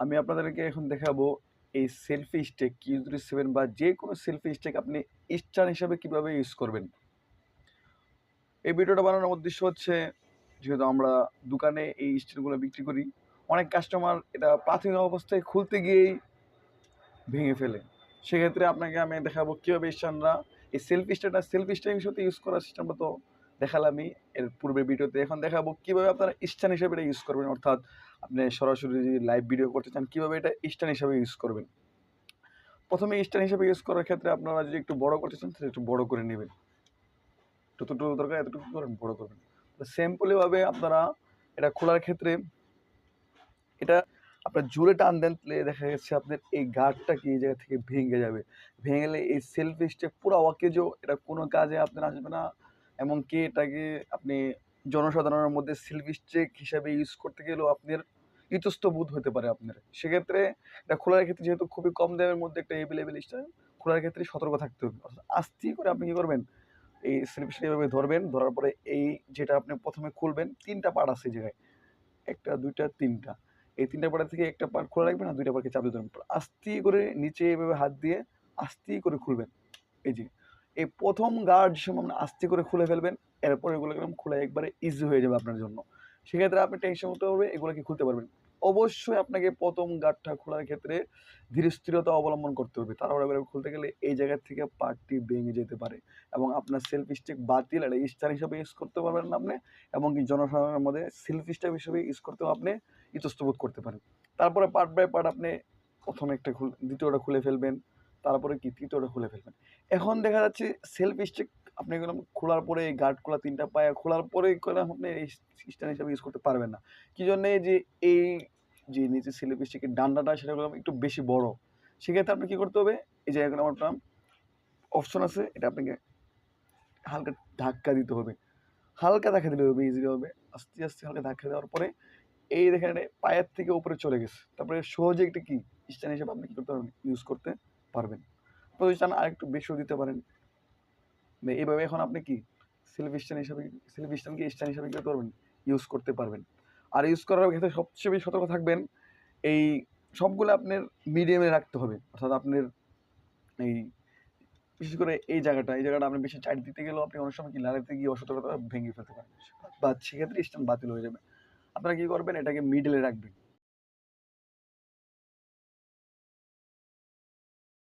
আমি আপনাদেরকে এখন দেখাবো এই সেলফি স্টিক Q07 বা যে কোনো সেলফি স্টিক আপনি স্ট্যান্ড হিসাবে কিভাবে ইউজ করবেন। এই ভিডিওটা বানানোর উদ্দেশ্য হচ্ছে, যেহেতু আমরা দোকানে এই স্ট্যান্ডগুলো বিক্রি করি, অনেক কাস্টমার এটা প্রাথমিক অবস্থায় খুলতে গিয়েই ভেঙে ফেলে। সেক্ষেত্রে আপনাকে আমি দেখাবো কীভাবে স্ট্যান্ডরা এই সেলফি স্ট্যান্ড হিসেবে ইউজ করার সিস্টেমটা তো দেখালামই এর পূর্বের ভিডিওতে। এখন দেখাবো কীভাবে আপনারা স্ট্যান্ড হিসেবে এটা ইউজ করবেন, অর্থাৎ আপনি সরাসরি যদি লাইভ ভিডিও করতে চান কীভাবে এটা স্ট্যান্ড হিসেবে ইউজ করবেন। প্রথমে স্ট্যান্ড হিসেবে ইউজ করার ক্ষেত্রে আপনারা যদি একটু বড় করতে চান তাহলে একটু বড় করে নেবেন, যতটুকু দরকার এতটুকু করেন বড় করবেন। সিম্পলিভাবে আপনারা এটা খোলার ক্ষেত্রে এটা আপনার জোরে টান দেন, তাহলে দেখা গেছে আপনার এই গার্ডটা কি এই জায়গা থেকে ভেঙে যাবে। ভেঙে গেলে এই সেলফি স্টিক পুরো অকেজো, এটা কোনো কাজে আপনার আসবে না। এমনকি এটাকে আপনি জনসাধারণের মধ্যে সেলফি স্টিক হিসাবে ইউজ করতে গেলেও আপনার ইতস্তত হতে পারে আপনার। সেক্ষেত্রে এটা খোলার ক্ষেত্রে যেহেতু খুবই কম দামের মধ্যে একটা এভেলেবেল স্টাইল, খোলার ক্ষেত্রে সতর্ক থাকতে হবে। অর্থাৎ আস্তে করে আপনি কি করবেন, এই সেলফি স্টিক এভাবে ধরবেন, ধরার পরে এই যেটা আপনি প্রথমে খুলবেন ৩ টা পার্ট আছে এই জায়গায়। ১ টা ২ টা ৩ টা। এই ৩ টা পার্ট থেকে একটা পার্ট খোলা রাখবেন আর ২ টা পার্টকে চাপ দিয়ে ধরবেন। আস্তে করে নিচে এভাবে হাত দিয়ে আস্তে করে খুলবেন। এই যে এই ১ম গার্ড যে সময় আপনি আস্তে করে খুলে ফেলবেন, এরপর এগুলো একদম খোলা একবারে ইজি হয়ে যাবে আপনার জন্য। সেক্ষেত্রে আপনি টেনশন মুক্তভাবে এগুলোকে খুলতে পারবেন। অবশ্যই আপনাকে ১ম গার্ডটা খোলার ক্ষেত্রে ধীরস্থিরতা অবলম্বন করতে হবে। তাড়াহুড়া করে খুলতে গেলে এই জায়গা থেকে পার্টটি ভেঙে যেতে পারে এবং আপনার সেলফি স্টিক বাতিল, এটা স্টার হিসাবে ইউজ করতে পারবেন না আপনি, এমনকি জনসাধারণের মধ্যে সেলফি স্টিক হিসেবে ইউজ করতেও আপনি ইতস্তত করতে পারেন। তারপরে পার্ট বাই পার্ট আপনি ১ম একটা দ্বিতীয়টা খুলে ফেলবেন, তারপরে কি তৃতীয়টা খুলে ফেলবেন। এখন দেখা যাচ্ছে সেলফি স্টিক আপনি এগুলো খোলার পরে এই গার্ডগুলা ৩ টা পায়া খোলার পরে আপনি এই স্ট্যান্ড হিসাবে ইউজ করতে পারবেন না। কি জন্যে যে এই যে নিচে সেলফি স্টিকের ডান্ডাটা সেটা একটু বেশি বড়। সেক্ষেত্রে আপনি কি করতে হবে, এই যে এখন আমার একটা অপশন আছে, এটা আপনাকে হালকা ধাক্কা দিতে হবে। হালকা ধাক্কা দিলে হবে, ইজিলি হবে। আস্তে, আস্তে হালকা ধাক্কা দেওয়ার পরে এই দেখেন এটা পায়ের থেকে উপরে চলে গেছে। তারপরে সহজে একটা কি স্ট্যান্ড হিসেবে আপনি কি করতে পারবেন, ইউজ করতে পারবেন। যদি চান আরেকটু বেশিও দিতে পারেন। এইভাবে এখন আপনি কি সেলফি স্ট্যান্ডকে স্ট্যান্ড হিসেবে কি করতে পারবেন, ইউজ করতে পারবেন। আর ইউজ করার ক্ষেত্রে সবচেয়ে বেশি সতর্ক থাকবেন, এই সবগুলো আপনার মিডিয়ামে রাখতে হবে। অর্থাৎ আপনার এই বিশেষ করে এই জায়গাটা আপনি বেশি চাপ দিতে গেলেও আপনি অনেক সময় কি লাগাতে গিয়ে অসতর্কতা ভেঙে ফেলতে পারেন। বা সেক্ষেত্রে স্ট্যান্ড বাতিল হয়ে যাবে। আপনারা কি করবেন, এটাকে মিডলে রাখবেন।